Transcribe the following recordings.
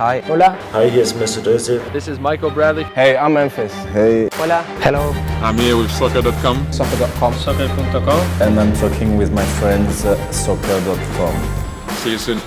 Hi. Hola. Hi, here's Mr. Dozy. This is Michael Bradley. Hey, I'm Memphis. Hey. Hola. Hello. I'm here with soccer.com. Soccer.com. Soccer.com. And I'm talking with my friends soccer.com. See you soon.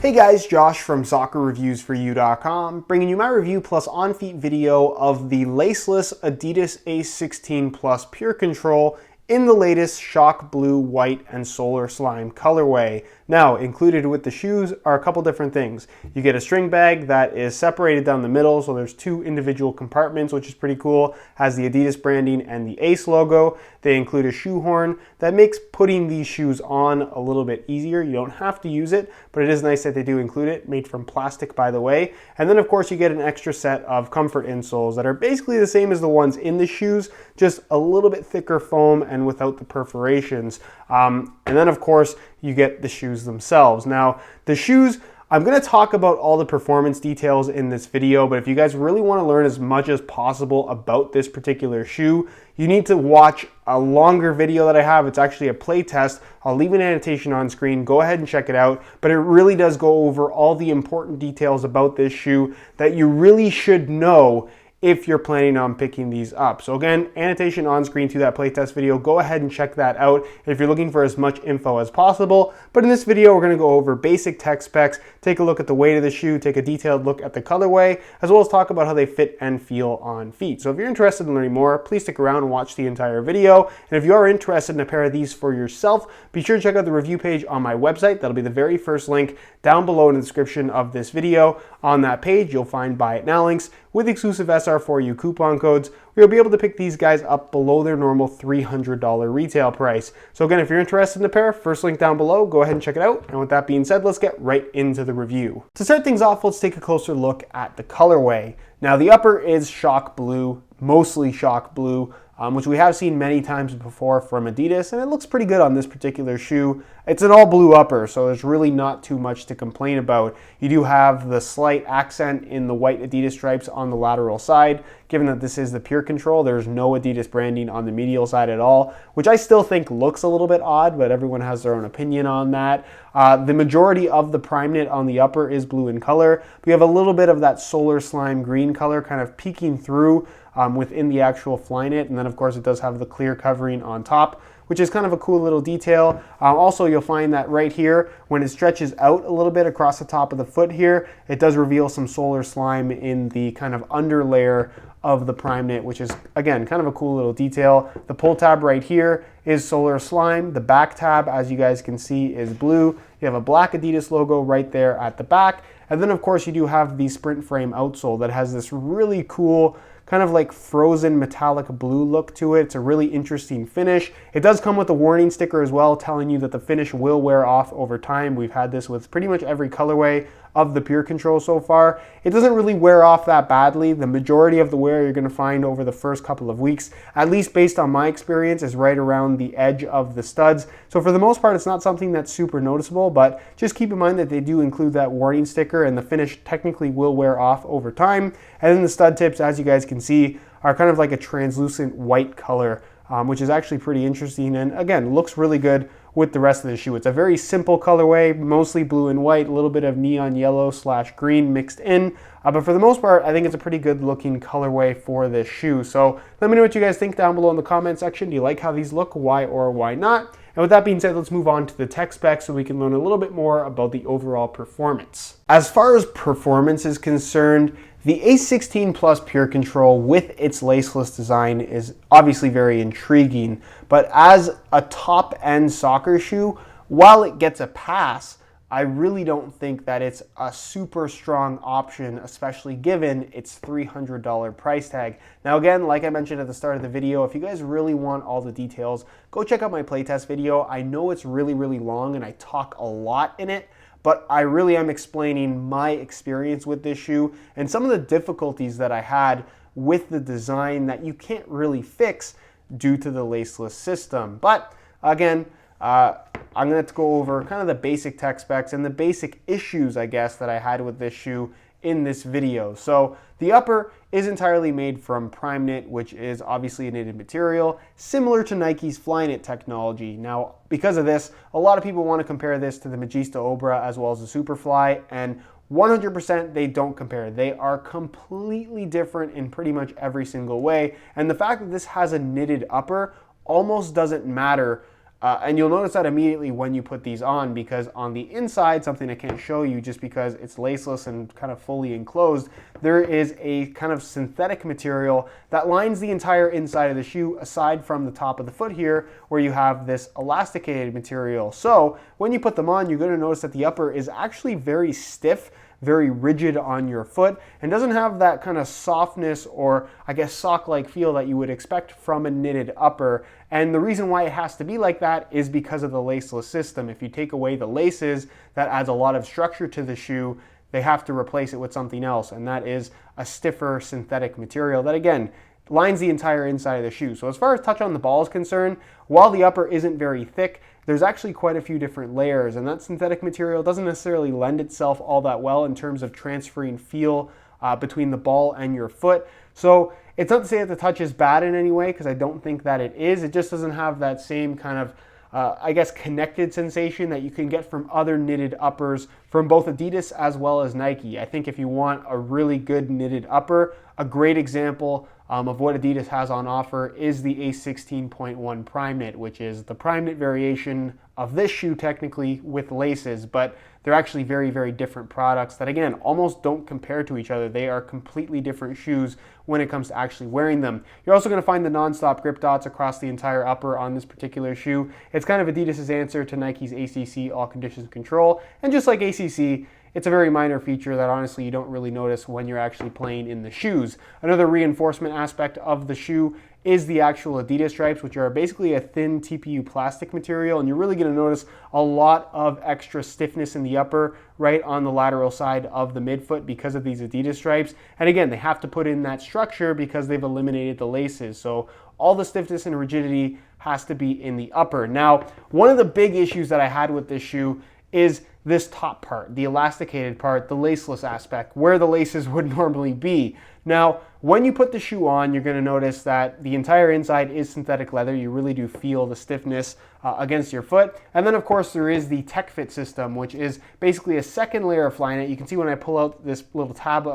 Hey guys, Josh from SoccerReviewsForYou.com, bringing you my review plus on-feet video of the Laceless Adidas A16 Plus PureControl in the latest Shock Blue, White, and Solar Slime colorway. Now, included with the shoes are a couple different things. You get a string bag that is separated down the middle, so there's two individual compartments, which is pretty cool. Has the Adidas branding and the Ace logo. They include a shoehorn that makes putting these shoes on a little bit easier. You don't have to use it, but it is nice that they do include it, made from plastic, by the way. And then, of course, you get an extra set of comfort insoles that are basically the same as the ones in the shoes, just a little bit thicker foam and without the perforations. And then, of course, you get the shoes themselves. Now, the shoes, I'm going to talk about all the performance details in this video, but if you guys really want to learn as much as possible about this particular shoe, you need to watch a longer video that I have. It's actually a play test. I'll leave an annotation on screen. Go ahead and check it out, but it really does go over all the important details about this shoe that you really should know if you're planning on picking these up. So again, annotation on screen to that playtest video. Go ahead and check that out if you're looking for as much info as possible. But in this video, we're gonna go over basic tech specs, take a look at the weight of the shoe, take a detailed look at the colorway, as well as talk about how they fit and feel on feet. So if you're interested in learning more, please stick around and watch the entire video. And if you are interested in a pair of these for yourself, be sure to check out the review page on my website. That'll be the very first link down below in the description of this video. On that page, you'll find Buy It Now links with exclusive SR4U coupon codes, where you'll be able to pick these guys up below their normal $300 retail price. So again, if you're interested in a pair, first link down below, go ahead and check it out. And with that being said, let's get right into the review. To start things off, let's take a closer look at the colorway. Now, the upper is Shock Blue, mostly Shock Blue, which we have seen many times before from Adidas, and it looks pretty good on this particular shoe. It's an all blue upper, so there's really not too much to complain about. You do have the slight accent in the white Adidas stripes on the lateral side. Given that this is the PureControl, there's no Adidas branding on the medial side at all, which I still think looks a little bit odd, but everyone has their own opinion on that. The majority of the prime knit on the upper is blue in color. We have a little bit of that solar slime green color kind of peeking through within the actual fly knit, and then of course it does have the clear covering on top, which is kind of a cool little detail. Also, you'll find that right here, when it stretches out a little bit across the top of the foot here, it does reveal some solar slime in the kind of under layer of the prime knit, which is, again, kind of a cool little detail. The pull tab right here is solar slime. The back tab, as you guys can see, is blue. You have a black Adidas logo right there at the back. And then, of course, you do have the Sprint Frame outsole that has this really cool kind of like frozen metallic blue look to it. It's a really interesting finish. It does come with a warning sticker as well, telling you that the finish will wear off over time. We've had this with pretty much every colorway of the PureControl so far. It doesn't really wear off that badly. The majority of the wear you're gonna find over the first couple of weeks, at least based on my experience, is right around the edge of the studs. So for the most part, it's not something that's super noticeable, but just keep in mind that they do include that warning sticker, and the finish technically will wear off over time. And then the stud tips, as you guys can see, are kind of like a translucent white color, which is actually pretty interesting, and again, looks really good with the rest of the shoe. It's a very simple colorway, mostly blue and white, a little bit of neon yellow / green mixed in, but for the most part, I think it's a pretty good looking colorway for this shoe. So let me know what you guys think down below in the comment section. Do you like how these look? Why or why not? And with that being said, let's move on to the tech specs so we can learn a little bit more about the overall performance. As far as performance is concerned, the A16 Plus PureControl with its laceless design is obviously very intriguing, but as a top-end soccer shoe, while it gets a pass, I really don't think that it's a super strong option, especially given its $300 price tag. Now again, like I mentioned at the start of the video, if you guys really want all the details, go check out my playtest video. I know it's really, really long and I talk a lot in it, but I really am explaining my experience with this shoe and some of the difficulties that I had with the design that you can't really fix due to the laceless system. But again, I'm going to go over kind of the basic tech specs and the basic issues, I guess, that I had with this shoe in this video. So the upper is entirely made from prime knit, which is obviously a knitted material, similar to Nike's Flyknit technology. Now, because of this, a lot of people want to compare this to the Magista Obra as well as the Superfly, and 100% they don't compare. They are completely different in pretty much every single way. And the fact that this has a knitted upper almost doesn't matter. And you'll notice that immediately when you put these on, because on the inside, something I can't show you just because it's laceless and kind of fully enclosed, there is a kind of synthetic material that lines the entire inside of the shoe aside from the top of the foot here where you have this elasticated material. So when you put them on, you're going to notice that the upper is actually very stiff, very rigid on your foot, and doesn't have that kind of softness or I guess sock-like feel that you would expect from a knitted upper. And the reason why it has to be like that is because of the laceless system. If you take away the laces, that adds a lot of structure to the shoe. They have to replace it with something else, and that is a stiffer synthetic material that, again, lines the entire inside of the shoe. So as far as touch on the ball is concerned, while the upper isn't very thick, there's actually quite a few different layers, and that synthetic material doesn't necessarily lend itself all that well in terms of transferring feel between the ball and your foot. So it's not to say that the touch is bad in any way, because I don't think that it is. It just doesn't have that same kind of I guess connected sensation that you can get from other knitted uppers from both Adidas as well as Nike. I think if you want a really good knitted upper, a great example of what Adidas has on offer is the A16.1 Prime Knit, which is the Prime Knit variation of this shoe technically with laces, but they're actually very, very different products that, again, almost don't compare to each other. They are completely different shoes when it comes to actually wearing them. You're also going to find the non-stop grip dots across the entire upper on this particular shoe. It's kind of Adidas's answer to Nike's ACC, All Conditions Control, and just like ACC, it's a very minor feature that honestly you don't really notice when you're actually playing in the shoes. Another reinforcement aspect of the shoe is the actual Adidas stripes, which are basically a thin TPU plastic material, and you're really going to notice a lot of extra stiffness in the upper right on the lateral side of the midfoot because of these Adidas stripes. And again, they have to put in that structure because they've eliminated the laces. So all the stiffness and rigidity has to be in the upper. Now, one of the big issues that I had with this shoe is this top part, the elasticated part, the laceless aspect, where the laces would normally be. Now, when you put the shoe on, you're going to notice that the entire inside is synthetic leather. You really do feel the stiffness against your foot. And then, of course, there is the Tech Fit system, which is basically a second layer of Flyknit. You can see when I pull out this little tab,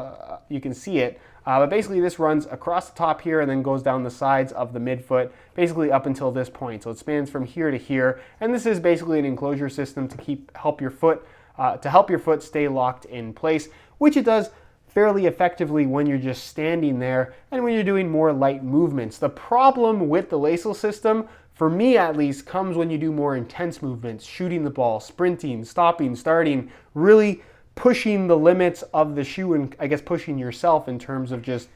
you can see it. But basically this runs across the top here and then goes down the sides of the midfoot, basically up until this point. So it spans from here to here. And this is basically an enclosure system to help your foot stay locked in place, which it does fairly effectively when you're just standing there and when you're doing more light movements. The problem with the laceless system, for me at least, comes when you do more intense movements, shooting the ball, sprinting, stopping, starting, really pushing the limits of the shoe and I guess pushing yourself in terms of just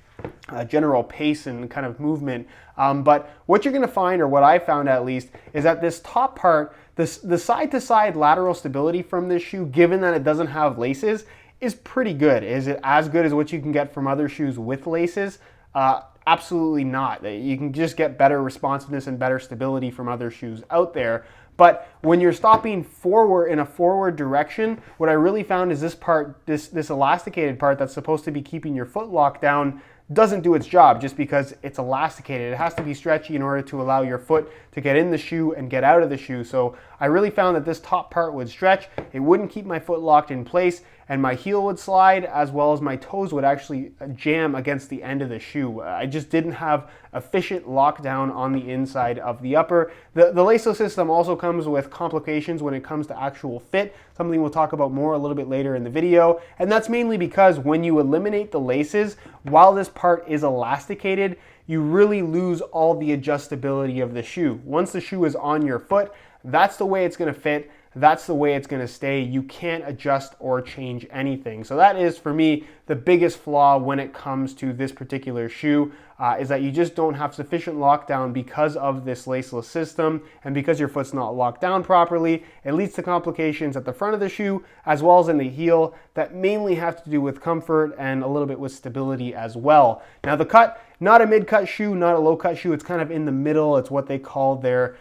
general pace and kind of movement. But what you're going to find, or what I found at least, is that this top part, the side-to-side lateral stability from this shoe, given that it doesn't have laces, is pretty good. Is it as good as what you can get from other shoes with laces? Absolutely not. You can just get better responsiveness and better stability from other shoes out there. But when you're stopping forward in a forward direction, what I really found is this part, this elasticated part that's supposed to be keeping your foot locked down, doesn't do its job just because it's elasticated. It has to be stretchy in order to allow your foot to get in the shoe and get out of the shoe. So I really found that this top part would stretch. It wouldn't keep my foot locked in place, and my heel would slide as well as my toes would actually jam against the end of the shoe. I just didn't have efficient lockdown on the inside of the upper. The laceless system also comes with complications when it comes to actual fit, something we'll talk about more a little bit later in the video. And that's mainly because when you eliminate the laces, while this part is elasticated, you really lose all the adjustability of the shoe. Once the shoe is on your foot, that's the way it's going to fit. That's the way it's going to stay. You can't adjust or change anything. So that is, for me, the biggest flaw when it comes to this particular shoe, is that you just don't have sufficient lockdown because of this laceless system, and because your foot's not locked down properly, it leads to complications at the front of the shoe as well as in the heel that mainly have to do with comfort and a little bit with stability as well. Now the cut, not a mid-cut shoe, not a low-cut shoe. It's kind of in the middle. It's what they call their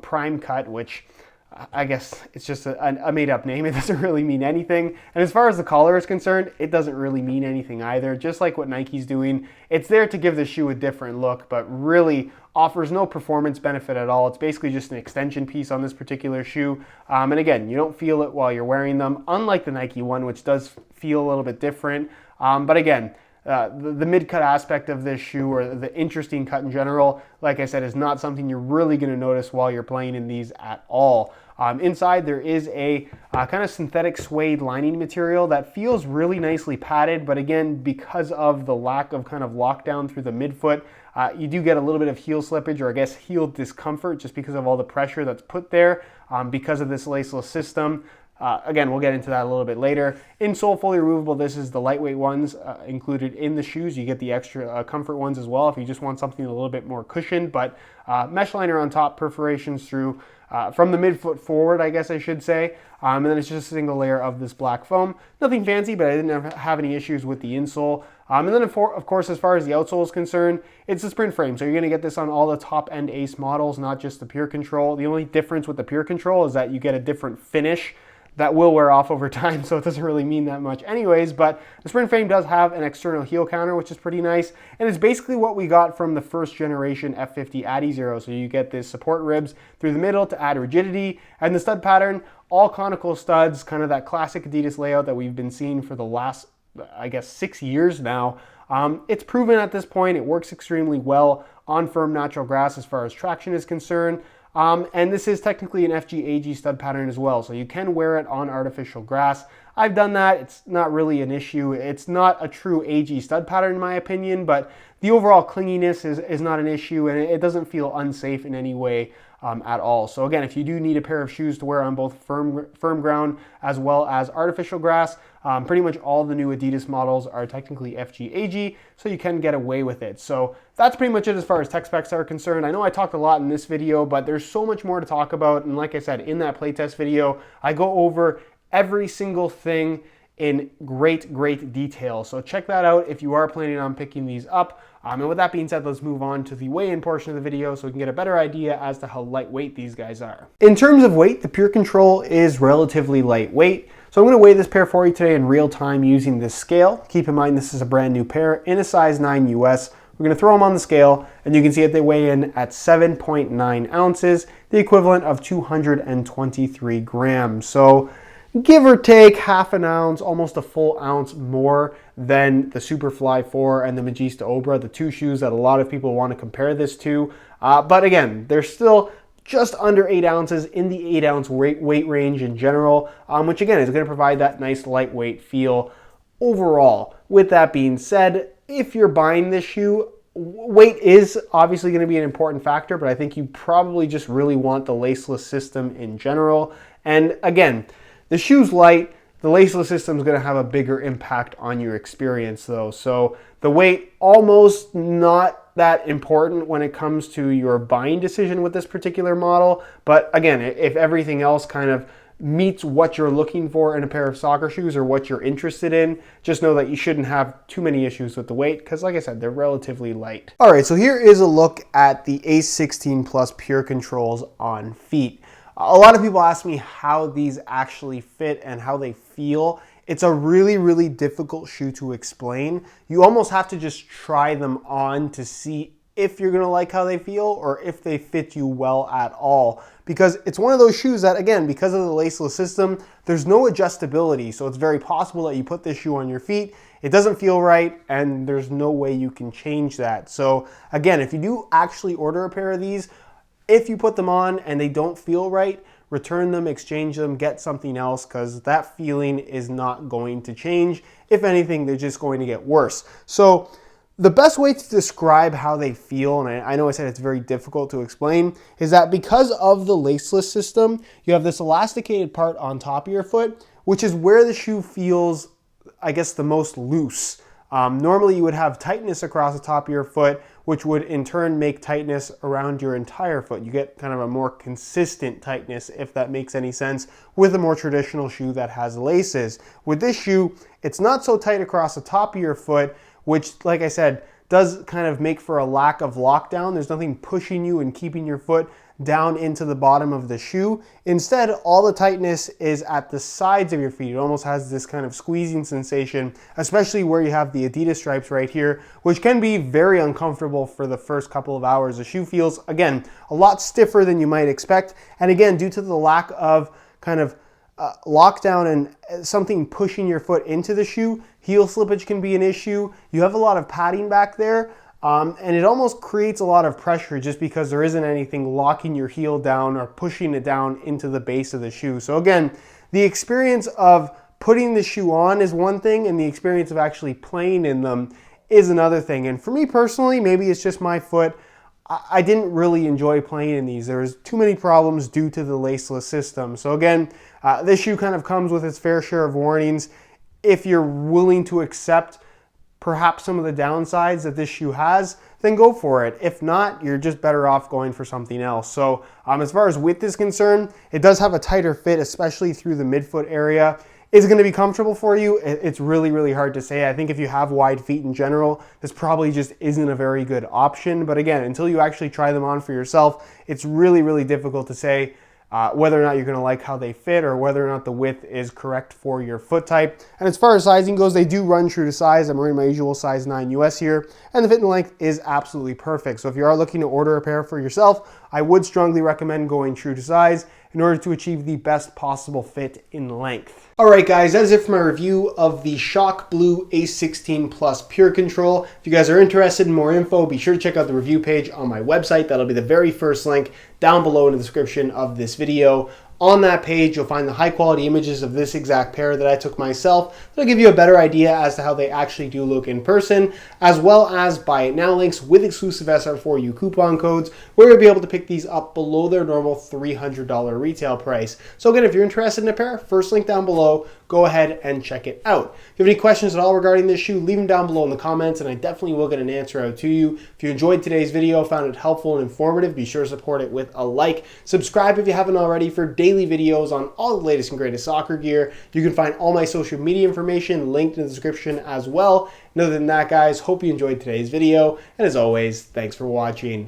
prime cut, which I guess it's just a made-up name. It doesn't really mean anything. And as far as the collar is concerned, it doesn't really mean anything either. Just like what Nike's doing, it's there to give the shoe a different look, but really offers no performance benefit at all. It's basically just an extension piece on this particular shoe. And again, you don't feel it while you're wearing them, unlike the Nike one, which does feel a little bit different. But again, the mid-cut aspect of this shoe, or the interesting cut in general, like I said, is not something you're really going to notice while you're playing in these at all. Inside there is a kind of synthetic suede lining material that feels really nicely padded, but again, because of the lack of kind of lockdown through the midfoot, you do get a little bit of heel slippage, or I guess heel discomfort, just because of all the pressure that's put there because of this laceless system. Again, we'll get into that a little bit later. Insole fully removable. This is the lightweight ones included in the shoes. You get the extra comfort ones as well if you just want something a little bit more cushioned, but mesh liner on top, perforations through from the midfoot forward, I guess I should say. And then it's just a single layer of this black foam. Nothing fancy, but I didn't have any issues with the insole. And then, of course, as far as the outsole is concerned, it's a sprint frame. So you're going to get this on all the top-end Ace models, not just the PureControl. The only difference with the PureControl is that you get a different finish that will wear off over time, so it doesn't really mean that much anyways, but the sprint frame does have an external heel counter, which is pretty nice, and it's basically what we got from the first generation F50 Adizero. So you get this support ribs through the middle to add rigidity, and the stud pattern, all conical studs, kind of that classic Adidas layout that we've been seeing for the last, I guess, 6 years now. It's proven at this point. It works extremely well on firm natural grass as far as traction is concerned. And this is technically an FG-AG stud pattern as well, so you can wear it on artificial grass. I've done that. It's not really an issue. It's not a true AG stud pattern in my opinion, but the overall clinginess is not an issue, and it doesn't feel unsafe in any way at all. So again, if you do need a pair of shoes to wear on both firm ground as well as artificial grass, pretty much all the new Adidas models are technically FG-AG, so you can get away with it. So that's pretty much it as far as tech specs are concerned. I know I talked a lot in this video, but there's so much more to talk about. And like I said, in that playtest video, I go over every single thing in great detail. So check that out if you are planning on picking these up. And with that being said, let's move on to the weigh-in portion of the video so we can get a better idea as to how lightweight these guys are. In terms of weight, the PureControl is relatively lightweight. So I'm going to weigh this pair for you today in real time using this scale. Keep in mind this is a brand new pair in a size 9 US. We're going to throw them on the scale, and you can see that they weigh in at 7.9 ounces, the equivalent of 223 grams. So give or take half an ounce, almost a full ounce more than the Superfly 4 and the Magista Obra, the two shoes that a lot of people want to compare this to. But again, they're still just under 8 ounces in the 8 ounce weight range in general, which again is going to provide that nice lightweight feel overall. With that being said, if you're buying this shoe, weight is obviously going to be an important factor, but I think you probably just really want the laceless system in general. And again, the shoe's light, the laceless system is going to have a bigger impact on your experience though. So the weight, almost not that important when it comes to your buying decision with this particular model. But again, if everything else kind of meets what you're looking for in a pair of soccer shoes or what you're interested in, just know that you shouldn't have too many issues with the weight because, like I said, they're relatively light. All right, so here is a look at the Ace 16 Plus PureControls on feet. A lot of people ask me how these actually fit and how they feel. It's a really difficult shoe to explain. You almost have to just try them on to see if you're gonna like how they feel or if they fit you well at all. Because it's one of those shoes that, again, because of the laceless system, there's no adjustability. So it's very possible that you put this shoe on your feet, it doesn't feel right, and there's no way you can change that. So again, if you do actually order a pair of these, if you put them on and they don't feel right, return them, exchange them, get something else, because that feeling is not going to change. If anything, they're just going to get worse. So the best way to describe how they feel, and I know I said it's very difficult to explain, is that because of the laceless system, you have this elasticated part on top of your foot, which is where the shoe feels, I guess, the most loose. Normally you would have tightness across the top of your foot, which would in turn make tightness around your entire foot. You get kind of a more consistent tightness, if that makes any sense, with a more traditional shoe that has laces. With this shoe, it's not so tight across the top of your foot, which, like I said, does kind of make for a lack of lockdown. There's nothing pushing you and keeping your foot down into the bottom of the shoe. Instead, all the tightness is at the sides of your feet. It almost has this kind of squeezing sensation, especially where you have the Adidas stripes right here, which can be very uncomfortable for the first couple of hours. The shoe feels, again, a lot stiffer than you might expect. And again, due to the lack of kind of lockdown and something pushing your foot into the shoe, heel slippage can be an issue. You have a lot of padding back there. And it almost creates a lot of pressure just because there isn't anything locking your heel down or pushing it down into the base of the shoe. So again, the experience of putting the shoe on is one thing, and the experience of actually playing in them is another thing. And for me personally, maybe it's just my foot, I didn't really enjoy playing in these. There was too many problems due to the laceless system. So again, this shoe kind of comes with its fair share of warnings. If you're willing to accept perhaps some of the downsides that this shoe has, then go for it. If not, you're just better off going for something else. So as far as width is concerned, it does have a tighter fit, especially through the midfoot area. Is it going to be comfortable for you? It's really, really hard to say. I think if you have wide feet in general, this probably just isn't a very good option. But again, until you actually try them on for yourself, it's really, really difficult to say whether or not you're going to like how they fit or whether or not the width is correct for your foot type. And as far as sizing goes, they do run true to size. I'm wearing my usual size 9 US here, and the fit and length is absolutely perfect. So if you are looking to order a pair for yourself, I would strongly recommend going true to size in order to achieve the best possible fit in length. All right, guys, that is it for my review of the Shock Blue A16 Plus PureControl. If you guys are interested in more info, be sure to check out the review page on my website. That'll be the very first link down below in the description of this video. On that page, you'll find the high quality images of this exact pair that I took myself. That'll give you a better idea as to how they actually do look in person, as well as buy it now links with exclusive SR4U coupon codes, where you'll be able to pick these up below their normal $300 retail price. So again, if you're interested in a pair, first link down below, go ahead and check it out. If you have any questions at all regarding this shoe, leave them down below in the comments, and I definitely will get an answer out to you. If you enjoyed today's video, found it helpful and informative, be sure to support it with a like. Subscribe if you haven't already for daily videos on all the latest and greatest soccer gear. You can find all my social media information linked in the description as well. And other than that, guys, hope you enjoyed today's video, and as always, thanks for watching.